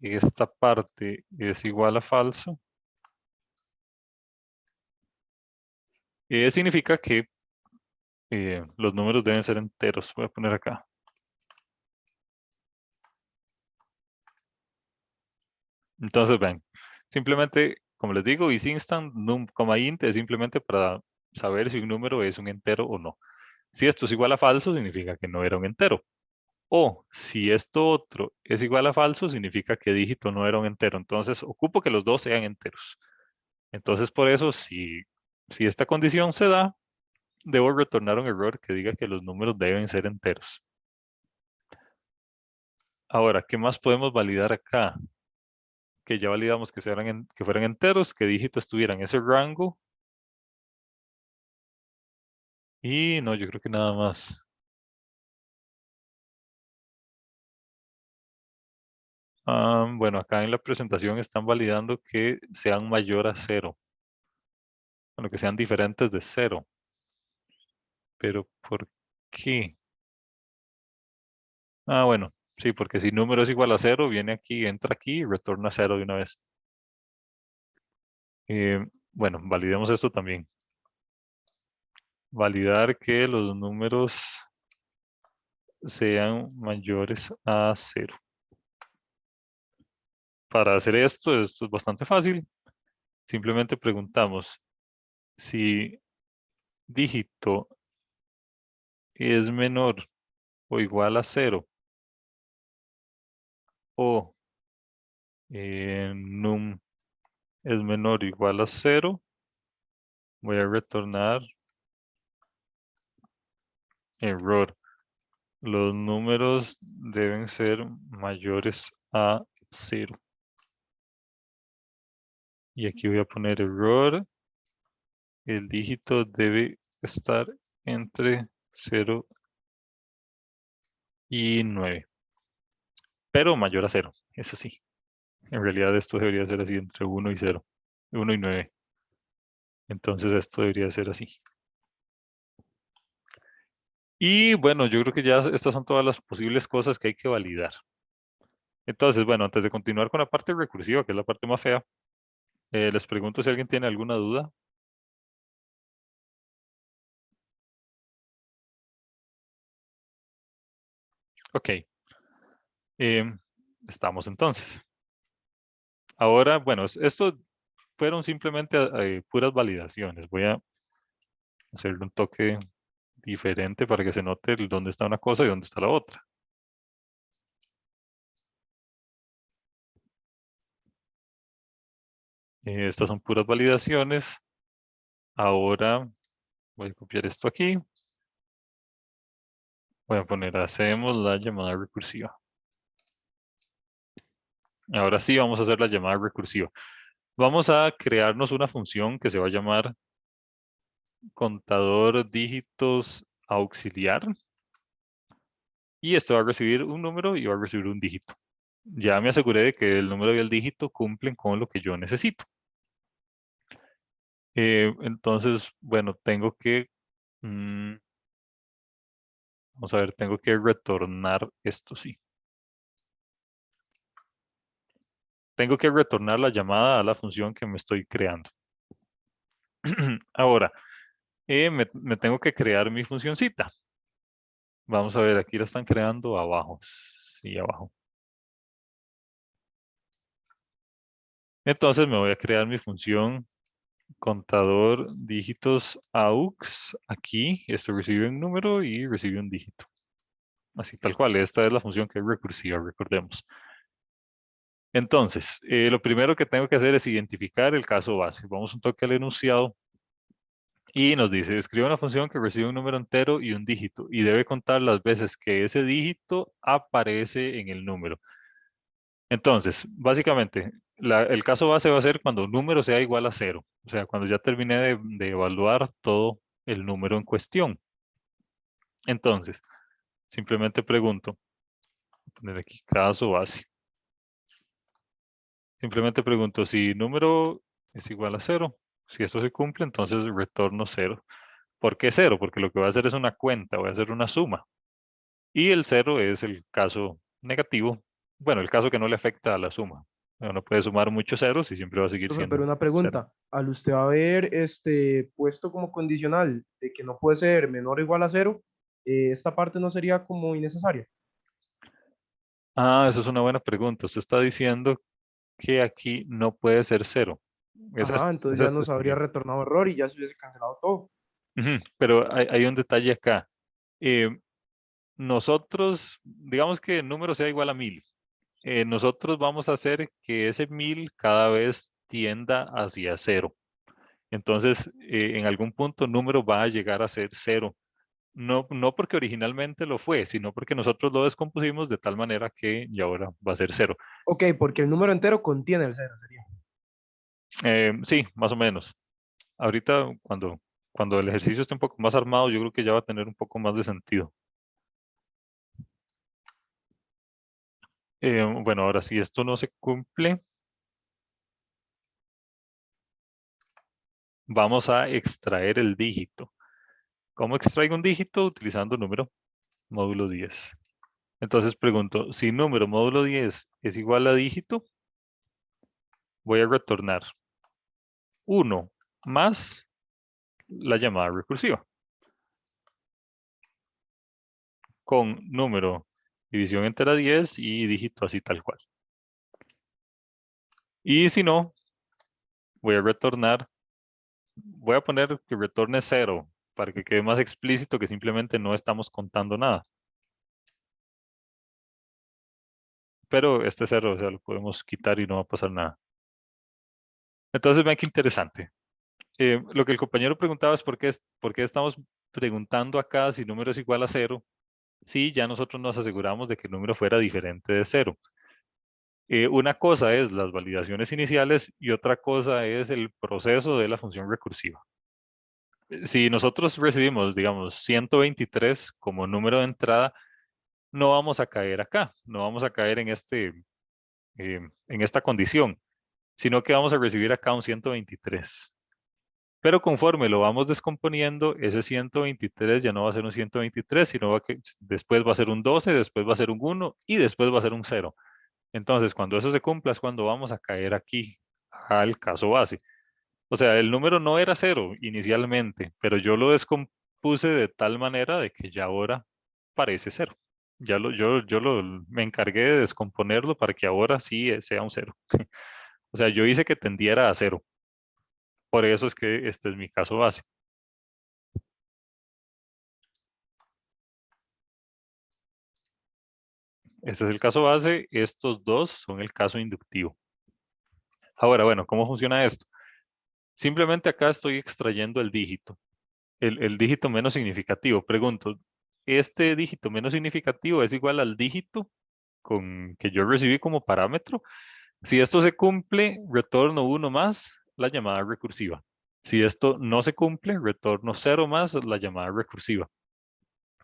esta parte es igual a falso, significa que los números deben ser enteros. Voy a poner acá. Entonces, ven, simplemente, como les digo, isInstant, int es simplemente para saber si un número es un entero o no. Si esto es igual a falso, significa que no era un entero. O si esto otro es igual a falso, significa que dígito no era un entero. Entonces, ocupo que los dos sean enteros. Entonces, por eso, si esta condición se da, debo retornar un error que diga que los números deben ser enteros. Ahora, ¿qué más podemos validar acá? Que ya validamos que fueran enteros, que dígito estuviera en ese rango. Y no, yo creo que nada más. Bueno, acá en la presentación están validando que sean mayor a 0. Bueno, que sean diferentes de 0. Pero ¿por qué? Bueno, sí, porque si número es igual a 0, viene aquí, entra aquí y retorna 0 de una vez. Bueno, validemos esto también. Validar que los números sean mayores a 0. Para hacer esto es bastante fácil. Simplemente preguntamos si dígito es menor o igual a 0 o num es menor o igual a 0, voy a retornar error. los números deben ser mayores a 0. Y aquí voy a poner error. El dígito debe estar entre 0 y 9. Pero mayor a 0, eso sí. En realidad esto debería ser así entre 1 y 0. 1 y 9. Entonces esto debería ser así. Y bueno, yo creo que ya estas son todas las posibles cosas que hay que validar. Entonces, bueno, antes de continuar con la parte recursiva, que es la parte más fea, les pregunto si alguien tiene alguna duda. Ok. Estamos entonces. Ahora, bueno, esto fueron simplemente puras validaciones. Voy a hacerle un toque diferente para que se note dónde está una cosa y dónde está la otra. Estas son puras validaciones. Ahora voy a copiar esto aquí. Voy a poner, hacemos la llamada recursiva. Ahora sí vamos a hacer la llamada recursiva. Vamos a crearnos una función que se va a llamar contador dígitos auxiliar. Y esto va a recibir un número y va a recibir un dígito. Ya me aseguré de que el número y el dígito cumplen con lo que yo necesito. Entonces, bueno, tengo que, vamos a ver, tengo que retornar esto, sí. Tengo que retornar la llamada a la función que me estoy creando. Ahora, me tengo que crear mi funcioncita. Vamos a ver, aquí la están creando abajo. Sí, abajo. Entonces me voy a crear mi función contador dígitos AUX aquí. Esto recibe un número y recibe un dígito. Así tal cual. Esta es la función que es recursiva, recordemos. Entonces, lo primero que tengo que hacer es identificar el caso base. Vamos un toque al enunciado y nos dice, escribe una función que recibe un número entero y un dígito y debe contar las veces que ese dígito aparece en el número. Entonces, básicamente, el caso base va a ser cuando un número sea igual a 0. O sea, cuando ya terminé de evaluar todo el número en cuestión. Entonces, simplemente pregunto, voy a poner aquí caso base. Simplemente pregunto si número es igual a 0. Si esto se cumple, entonces retorno 0. ¿Por qué 0? Porque lo que voy a hacer es una cuenta, voy a hacer una suma. Y el 0 es el caso negativo. Bueno, el caso que no le afecta a la suma. Uno puede sumar muchos ceros y siempre va a seguir Profe, siendo pero una 0. pregunta, al usted haber puesto como condicional de que no puede ser menor o igual a 0, esta parte no sería como innecesaria. Ah, esa es una buena pregunta. Usted está diciendo que aquí no puede ser 0. Ajá, entonces Es ya esto, nos está habría bien. retornado error y ya se hubiese cancelado todo. Ujú, pero hay un detalle acá. Eh, nosotros, digamos que el número sea igual a 1000. Nosotros vamos a hacer que ese 1000 cada vez tienda hacia 0. Entonces, en algún punto el número va a llegar a ser 0. No, no porque originalmente lo fue, sino porque nosotros lo descompusimos de tal manera que ya ahora va a ser 0. Ok, porque el número entero contiene el 0, sería. Sí, más o menos. Ahorita, cuando el ejercicio esté un poco más armado, yo creo que ya va a tener un poco más de sentido. Bueno, ahora si esto no se cumple, vamos a extraer el dígito. ¿Cómo extraigo un dígito? Utilizando número módulo 10. Entonces pregunto, si número módulo 10 es igual a dígito, voy a retornar 1 más la llamada recursiva con número, división entera 10 y dígito así tal cual. Y si no, voy a retornar, voy a poner que retorne 0 para que quede más explícito que simplemente no estamos contando nada. Pero este 0, o sea, lo podemos quitar y no va a pasar nada. Entonces, vean qué interesante. Lo que el compañero preguntaba es por qué estamos preguntando acá si número es igual a 0 si ya nosotros nos aseguramos de que el número fuera diferente de 0. Una cosa es las validaciones iniciales y otra cosa es el proceso de la función recursiva. Si nosotros recibimos, digamos, 123 como número de entrada, no vamos a caer acá, no vamos a caer en esta condición, sino que vamos a recibir acá un 123. Pero conforme lo vamos descomponiendo, ese 123 ya no va a ser un 123, sino que después va a ser un 12, después va a ser un 1 y después va a ser un 0. Entonces, cuando eso se cumpla es cuando vamos a caer aquí al caso base. O sea, el número no era 0 inicialmente, pero yo lo descompuse de tal manera de que ya ahora parece 0. Me encargué de descomponerlo para que ahora sí sea un 0. O sea, yo hice que tendiera a 0. Por eso es que este es mi caso base. Este es el caso base, estos dos son el caso inductivo. Ahora, bueno, ¿cómo funciona esto? Simplemente acá estoy extrayendo el dígito, el dígito menos significativo. Pregunto, ¿este dígito menos significativo es igual al dígito que yo recibí como parámetro? Si esto se cumple, retorno 1 más la llamada recursiva. Si esto no se cumple, retorno 0 más la llamada recursiva.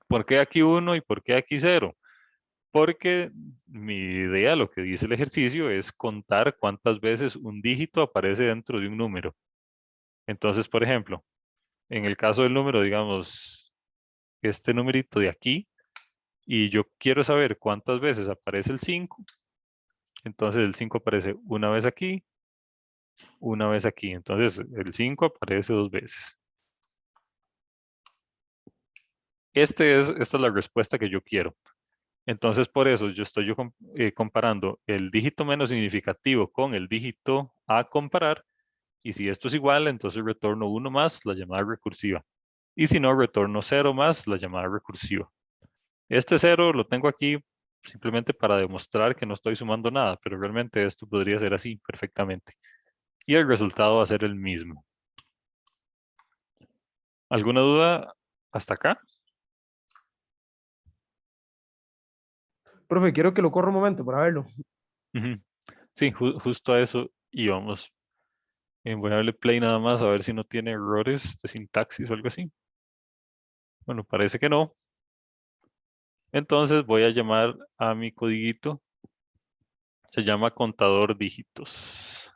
¿Por qué aquí 1 y por qué aquí 0? Porque mi idea, lo que dice el ejercicio, es contar cuántas veces un dígito aparece dentro de un número. Entonces, por ejemplo, en el caso del número, digamos, este numerito de aquí, y yo quiero saber cuántas veces aparece el 5, entonces el 5 aparece una vez aquí, una vez aquí. Entonces el 5 aparece 2 veces. Esta es la respuesta que yo quiero. Entonces, por eso yo estoy comparando el dígito menos significativo con el dígito a comparar. Y si esto es igual, entonces retorno 1 más la llamada recursiva. Y si no, retorno 0 más la llamada recursiva. Este 0 lo tengo aquí simplemente para demostrar que no estoy sumando nada, pero realmente esto podría ser así perfectamente. Y el resultado va a ser el mismo. ¿Alguna duda hasta acá? Profe, quiero que lo corra un momento para verlo. Ujú. Sí, justo a eso íbamos. Voy a darle play nada más a ver si no tiene errores de sintaxis o algo así. Bueno, parece que no. Entonces voy a llamar a mi codiguito. Se llama contador dígitos.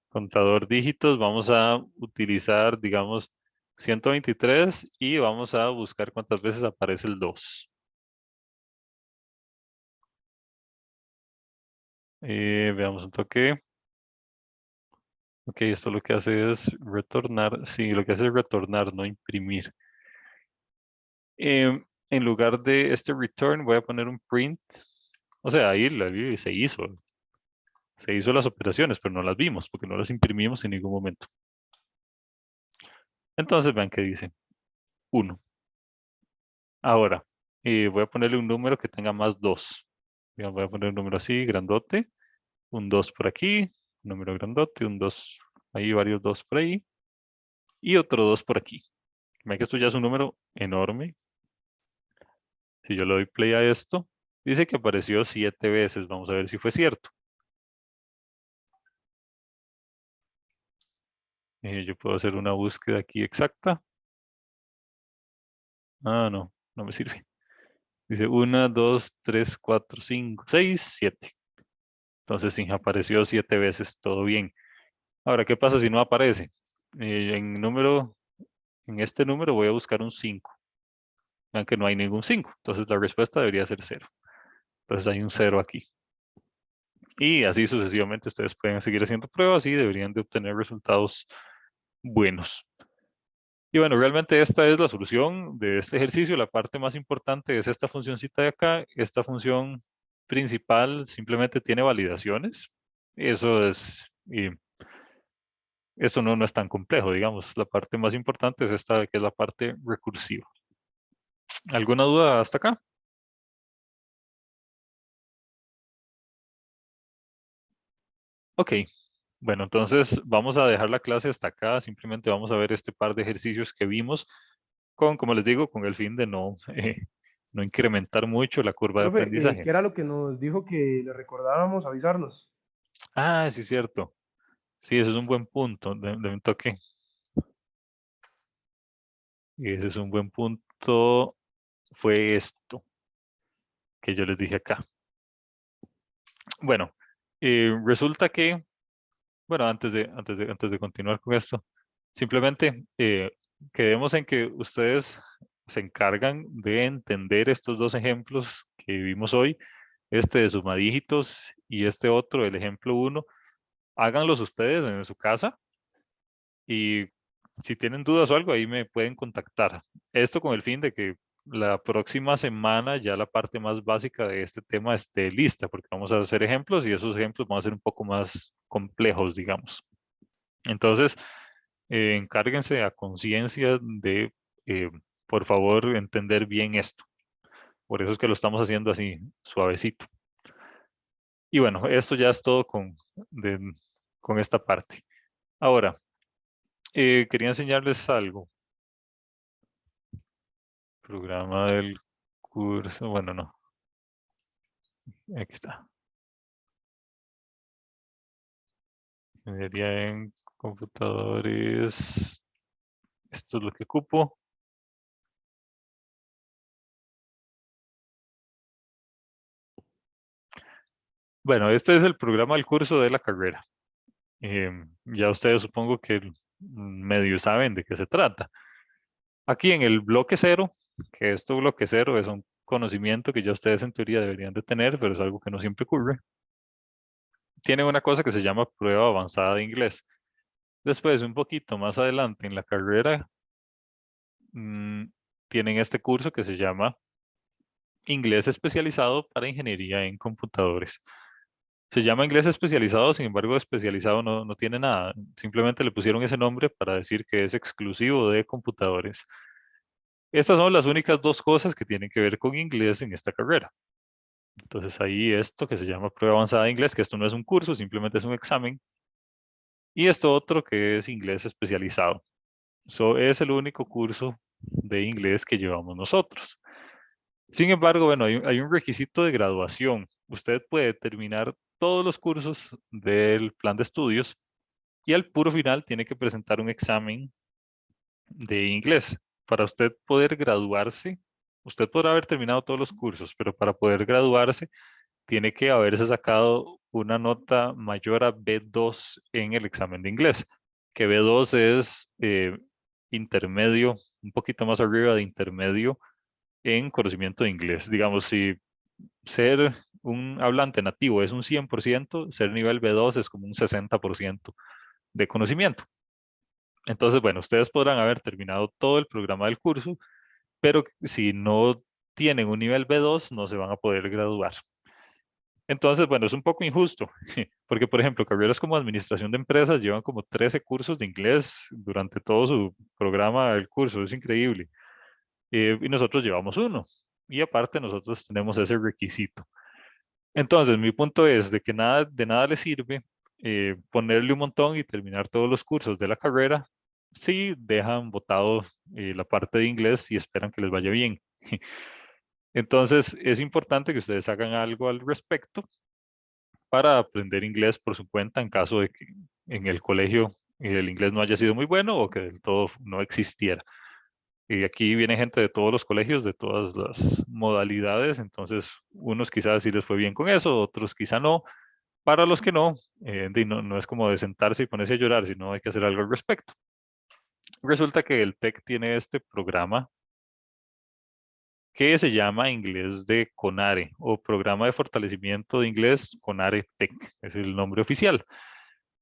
Contador dígitos, vamos a utilizar, digamos, 123 y vamos a buscar cuántas veces aparece el 2. Veamos un toque. Ok, esto lo que hace es retornar. Sí, lo que hace es retornar, no imprimir. En lugar de este return, voy a poner un print. O sea, ahí se hizo. Se hizo las operaciones, pero no las vimos porque no las imprimimos en ningún momento. Entonces vean que dice 1. Ahora, voy a ponerle un número que tenga más 2. Voy a poner un número así, grandote. Un 2 por aquí, un número grandote, un 2, ahí varios 2 por ahí. Y otro 2 por aquí. Vean que esto ya es un número enorme. Si yo le doy play a esto, dice que apareció 7 veces. Vamos a ver si fue cierto. Yo puedo hacer una búsqueda aquí exacta. Ah, no, no me sirve. Dice 1, 2, 3, 4, 5, 6, 7. Entonces sí, apareció 7 veces, todo bien. Ahora, ¿qué pasa si no aparece? En este número voy a buscar un 5. Vean que no hay ningún 5. Entonces la respuesta debería ser 0. Entonces hay un 0 aquí. Y así sucesivamente ustedes pueden seguir haciendo pruebas y deberían de obtener resultados buenos. Y bueno, realmente esta es la solución de este ejercicio. La parte más importante es esta funcioncita de acá. Esta función principal simplemente tiene validaciones. Eso es, y eso no es tan complejo, digamos. La parte más importante es esta, que es la parte recursiva. ¿Alguna duda hasta acá? Ok. Bueno, entonces vamos a dejar la clase hasta acá. Simplemente vamos a ver este par de ejercicios que vimos como les digo, con el fin de no, no incrementar mucho la curva de Profe, aprendizaje. ¿qué era lo que nos dijo que le recordáramos avisarnos? Ah, sí, cierto. Sí, ese es un buen punto. De un toque. Ese es un buen punto. Fue esto que yo les dije acá. Bueno, resulta que, bueno, antes de continuar con esto, simplemente quedemos en que ustedes se encargan de entender estos dos ejemplos que vimos hoy, este de sumadígitos y este otro, el ejemplo 1. Háganlos ustedes en su casa y si tienen dudas o algo, ahí me pueden contactar. Esto con el fin de que la próxima semana ya la parte más básica de este tema esté lista, porque vamos a hacer ejemplos y esos ejemplos van a ser un poco más complejos, digamos. Entonces, encárguense a conciencia de, eh, por favor, entender bien esto. Por eso es que lo estamos haciendo así, suavecito. Y bueno, esto ya es todo con esta parte. Ahora, quería enseñarles algo. Programa del curso, bueno, no. Aquí está. Ingeniería en computadores. Esto es lo que ocupo. Bueno, este es el programa del curso de la carrera. Ya ustedes supongo que medio saben de qué se trata. Aquí en el bloque 0, que esto bloque 0 es un conocimiento que ya ustedes en teoría deberían de tener, pero es algo que no siempre ocurre. Tienen una cosa que se llama prueba avanzada de inglés. Después, un poquito más adelante en la carrera, tienen este curso que se llama Inglés especializado para ingeniería en computadores. Se llama inglés especializado, sin embargo, especializado no tiene nada. Simplemente le pusieron ese nombre para decir que es exclusivo de computadores. Estas son las únicas dos cosas que tienen que ver con inglés en esta carrera. Entonces ahí esto que se llama prueba avanzada de inglés, que esto no es un curso, simplemente es un examen. Y esto otro que es inglés especializado. Eso es el único curso de inglés que llevamos nosotros. Sin embargo, bueno, hay un requisito de graduación. Usted puede terminar todos los cursos del plan de estudios y al puro final tiene que presentar un examen de inglés. Para usted poder graduarse, usted podrá haber terminado todos los cursos, pero para poder graduarse tiene que haberse sacado una nota mayor a B2 en el examen de inglés, que B2 es intermedio, un poquito más arriba de intermedio en conocimiento de inglés. Digamos, si ser un hablante nativo es un 100%, ser nivel B2 es como un 60% de conocimiento. Entonces, bueno, ustedes podrán haber terminado todo el programa del curso, pero si no tienen un nivel B2, no se van a poder graduar. Entonces, bueno, es un poco injusto, porque, por ejemplo, carreras como administración de empresas llevan como 13 cursos de inglés durante todo su programa del curso, es increíble. Y nosotros llevamos uno, y aparte nosotros tenemos ese requisito. Entonces, mi punto es de que de nada le sirve ponerle un montón y terminar todos los cursos de la carrera si dejan botado la parte de inglés y esperan que les vaya bien. Entonces, es importante que ustedes hagan algo al respecto para aprender inglés por su cuenta en caso de que en el colegio el inglés no haya sido muy bueno o que del todo no existiera. Y aquí viene gente de todos los colegios, de todas las modalidades, entonces unos quizás sí les fue bien con eso, otros quizá no. Para los que no, no es como de sentarse y ponerse a llorar, sino hay que hacer algo al respecto. Resulta que el TEC tiene este programa que se llama Inglés de CONARE o Programa de Fortalecimiento de Inglés CONARE TEC, es el nombre oficial.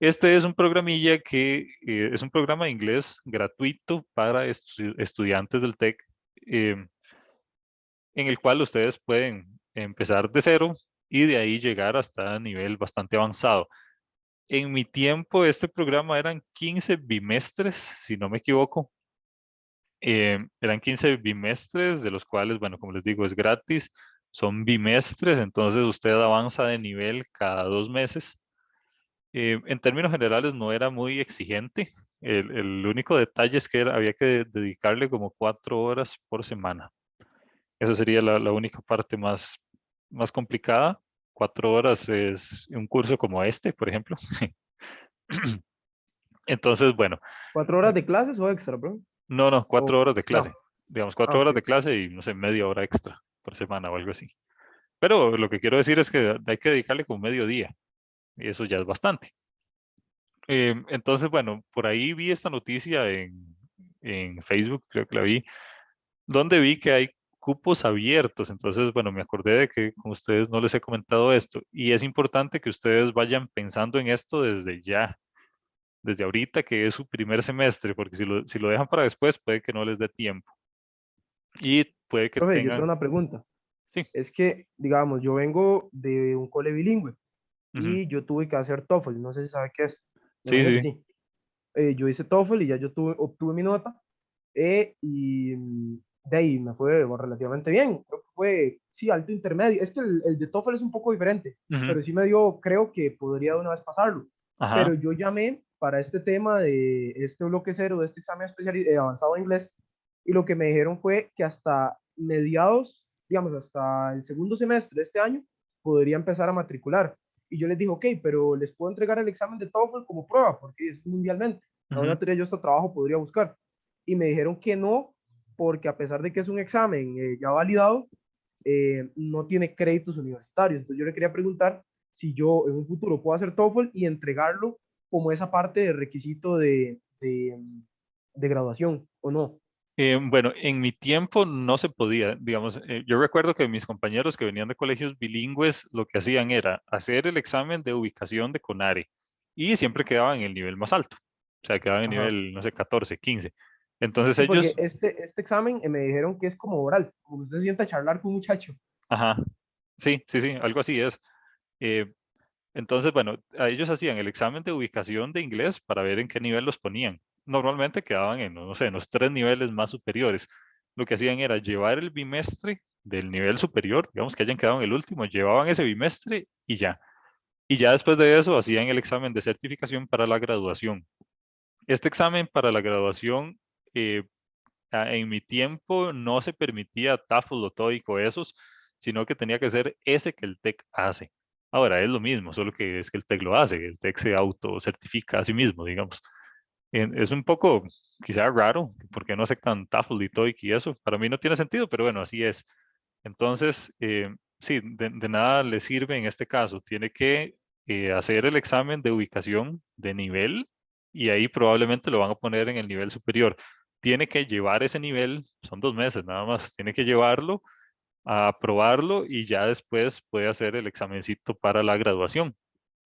Este es un programilla que es un programa de inglés gratuito para estudiantes del TEC, en el cual ustedes pueden empezar de cero y de ahí llegar hasta nivel bastante avanzado. En mi tiempo, este programa eran 15 bimestres, si no me equivoco. Eran 15 bimestres, de los cuales, bueno, como les digo, es gratis. Son bimestres, entonces usted avanza de nivel cada 2 meses. En términos generales no era muy exigente. El único detalle es que había que dedicarle como 4 horas por semana. Eso sería la única parte más complicada. 4 horas es un curso como este, por ejemplo. Entonces, bueno, 4 horas de clases o extra, bro. no, 4 horas de No. clase. Digamos, 4 Ok. horas de clase y, no sé, media hora extra por semana o algo así. Pero lo que quiero decir es que hay que dedicarle como medio día. Y eso ya es bastante. Entonces, bueno, por ahí vi esta noticia en Facebook, creo que la vi, donde vi que hay cupos abiertos. Entonces, bueno, me acordé de que con ustedes no les he comentado esto. Y es importante que ustedes vayan pensando en esto desde ya, desde ahorita que es su primer semestre, porque si lo dejan para después, puede que no les dé tiempo. Y puede que Profe, yo tengo tengan, una pregunta. sí, Es que, digamos, yo vengo de un cole bilingüe ujú, y yo tuve que hacer TOEFL. No sé si sabe qué es. Me sí, imagino que sí, sí. Yo hice TOEFL y ya yo obtuve mi nota. Y de ahí me fue relativamente bien. Creo que fue, sí, alto intermedio. Es que el de TOEFL es un poco diferente, ujú, pero sí me dio, creo que podría de una vez pasarlo. Pero ajá, yo llamé para este tema de este bloque cero, de este examen avanzado de inglés, y lo que me dijeron fue que hasta mediados, digamos, hasta el segundo semestre de este año, podría empezar a matricular. Y yo les dije, ok, pero les puedo entregar el examen de TOEFL como prueba, porque es mundialmente. A ujú. una teoría yo este trabajo podría buscar y me dijeron que no, porque a pesar de que es un examen ya validado, no tiene créditos universitarios. Entonces yo le quería preguntar si yo en un futuro puedo hacer TOEFL y entregarlo como esa parte de requisito de graduación o no. Bueno, en mi tiempo no se podía, digamos, yo recuerdo que mis compañeros que venían de colegios bilingües lo que hacían era hacer el examen de ubicación de CONARE y siempre quedaban en el nivel más alto, o sea, quedaban en Ajá. nivel, no sé, 14, 15. Entonces Sí, porque ellos, este examen me dijeron que es como oral, como que usted se sienta a charlar con un muchacho. ajá, sí, algo así es. Eh, entonces, bueno, a ellos hacían el examen de ubicación de inglés para ver en qué nivel los ponían. Normalmente quedaban en, no sé, en los 3 niveles más superiores. Lo que hacían era llevar el bimestre del nivel superior, digamos que hayan quedado en el último, llevaban ese bimestre y ya. Y ya después de eso hacían el examen de certificación para la graduación. Este examen para la graduación, eh, en mi tiempo no se permitía TOEFL o TOEIC o esos, sino que tenía que ser ese que el TEC hace. Ahora es lo mismo, solo que es que el TEC lo hace, el TEC se autocertifica a sí mismo, digamos. Es un poco quizá raro, porque no aceptan TOEFL y TOEIC y eso. Para mí no tiene sentido, pero bueno, así es. Entonces, sí, de nada le sirve en este caso. Tiene que hacer el examen de ubicación de nivel y ahí probablemente lo van a poner en el nivel superior. Tiene que llevar ese nivel, son 2 meses nada más, tiene que llevarlo a aprobarlo y ya después puede hacer el examencito para la graduación.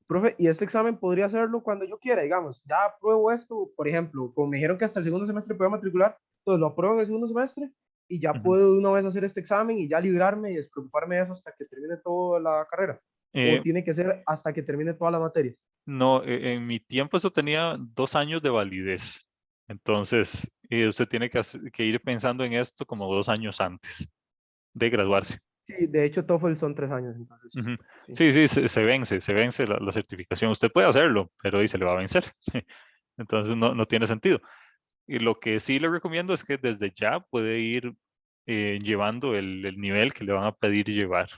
Profe, y este examen podría hacerlo cuando yo quiera, digamos, ya apruebo esto, por ejemplo, como me dijeron que hasta el segundo semestre puedo matricular, entonces lo apruebo en el segundo semestre y ya Ujú. puedo de una vez hacer este examen y ya librarme y despreocuparme de eso hasta que termine toda la carrera. O Eh, tiene que ser hasta que termine todas las materias. no, en mi tiempo eso tenía 2 años de validez. Entonces, usted tiene que ir pensando en esto como 2 años antes de graduarse. Sí, de hecho, TOEFL son 3 años, entonces, Ujú. sí. Sí, se vence la certificación. Usted puede hacerlo, pero ahí se le va a vencer. Entonces no tiene sentido. Y lo que sí le recomiendo es que desde ya puede ir llevando el nivel que le van a pedir llevar.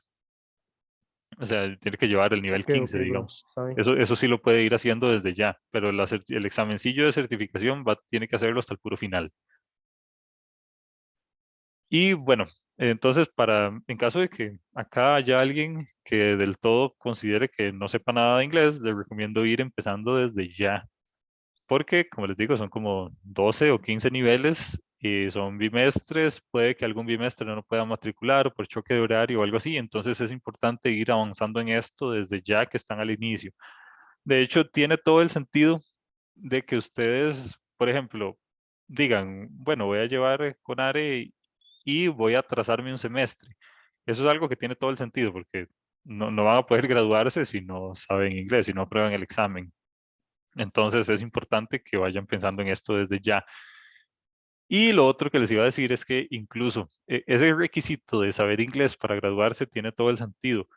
O sea, tiene que llevar el nivel Ok, 15, ok, bro, digamos. está bien. Eso sí lo puede ir haciendo desde ya, pero el examencillo de certificación tiene que hacerlo hasta el puro final. Y bueno, entonces en caso de que acá haya alguien que del todo considere que no sepa nada de inglés, les recomiendo ir empezando desde ya, porque como les digo, son como 12 o 15 niveles y son bimestres, puede que algún bimestre no pueda matricular o por choque de horario o algo así, entonces es importante ir avanzando en esto desde ya que están al inicio. De hecho, tiene todo el sentido de que ustedes, por ejemplo, digan, bueno, voy a llevar CONARE y voy a atrasarme un semestre. Eso es algo que tiene todo el sentido porque no van a poder graduarse si no saben inglés, si no aprueban el examen. Entonces es importante que vayan pensando en esto desde ya. Y lo otro que les iba a decir es que incluso ese requisito de saber inglés para graduarse tiene todo el sentido,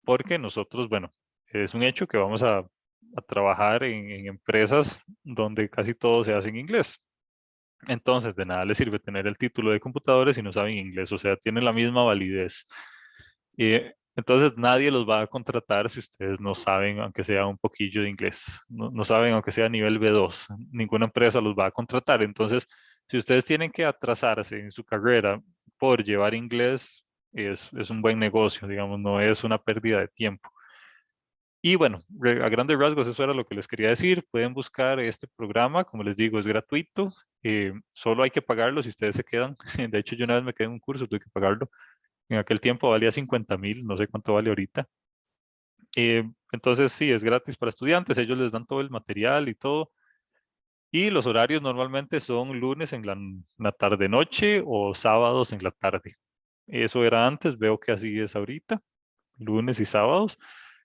porque nosotros, bueno, es un hecho que vamos a a trabajar en empresas donde casi todo se hace en inglés. Entonces, de nada les sirve tener el título de computadores si no saben inglés, o sea, tienen la misma validez. Entonces, nadie los va a contratar si ustedes no saben, aunque sea un poquillo de inglés. No saben, aunque sea nivel B2. Ninguna empresa los va a contratar. Entonces, si ustedes tienen que atrasarse en su carrera por llevar inglés, es un buen negocio, digamos, no es una pérdida de tiempo. Y bueno, a grandes rasgos eso era lo que les quería decir. Pueden buscar este programa, como les digo, es gratuito. Solo hay que pagarlo si ustedes se quedan. De hecho, yo una vez me quedé en un curso, tuve que pagarlo. En aquel tiempo valía 50.000, no sé cuánto vale ahorita. Entonces sí, es gratis para estudiantes, ellos les dan todo el material y todo. Y los horarios normalmente son lunes en la tarde-noche o sábados en la tarde. Eso era antes, veo que así es ahorita, lunes y sábados.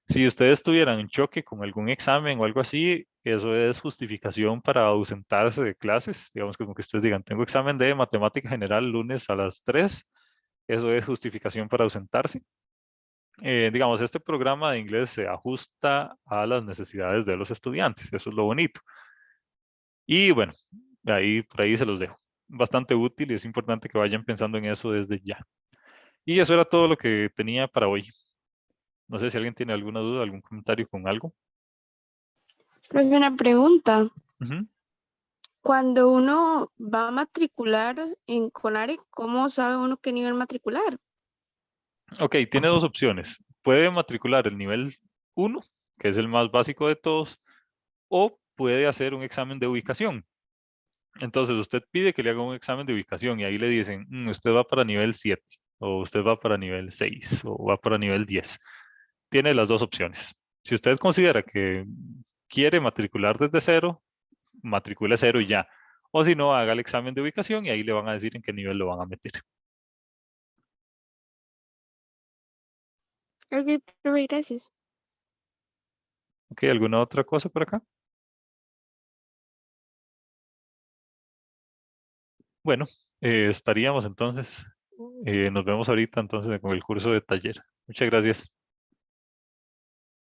Si ustedes tuvieran un choque con algún examen o algo así, eso es justificación para ausentarse de clases. Digamos que como que ustedes digan, tengo examen de matemática general lunes a las 3, eso es justificación para ausentarse. Digamos, este programa de inglés se ajusta a las necesidades de los estudiantes, eso es lo bonito. Y bueno, por ahí se los dejo. Bastante útil y es importante que vayan pensando en eso desde ya. Y eso era todo lo que tenía para hoy. No sé si alguien tiene alguna duda, algún comentario con algo. Profe, una pregunta. Ujú. Cuando uno va a matricular en CONARE, ¿cómo sabe uno qué nivel matricular? Ok, tiene dos opciones. Puede matricular el nivel 1, que es el más básico de todos, o puede hacer un examen de ubicación. Entonces usted pide que le haga un examen de ubicación y ahí le dicen, usted va para nivel 7, o usted va para nivel 6, o va para nivel 10. Tiene las dos opciones. Si usted considera que quiere matricular desde cero, matricule cero y ya. O si no, haga el examen de ubicación y ahí le van a decir en qué nivel lo van a meter. Ok, profe, gracias. Ok, ¿alguna otra cosa por acá? Bueno, estaríamos entonces. Nos vemos ahorita entonces con el curso de taller. Muchas gracias.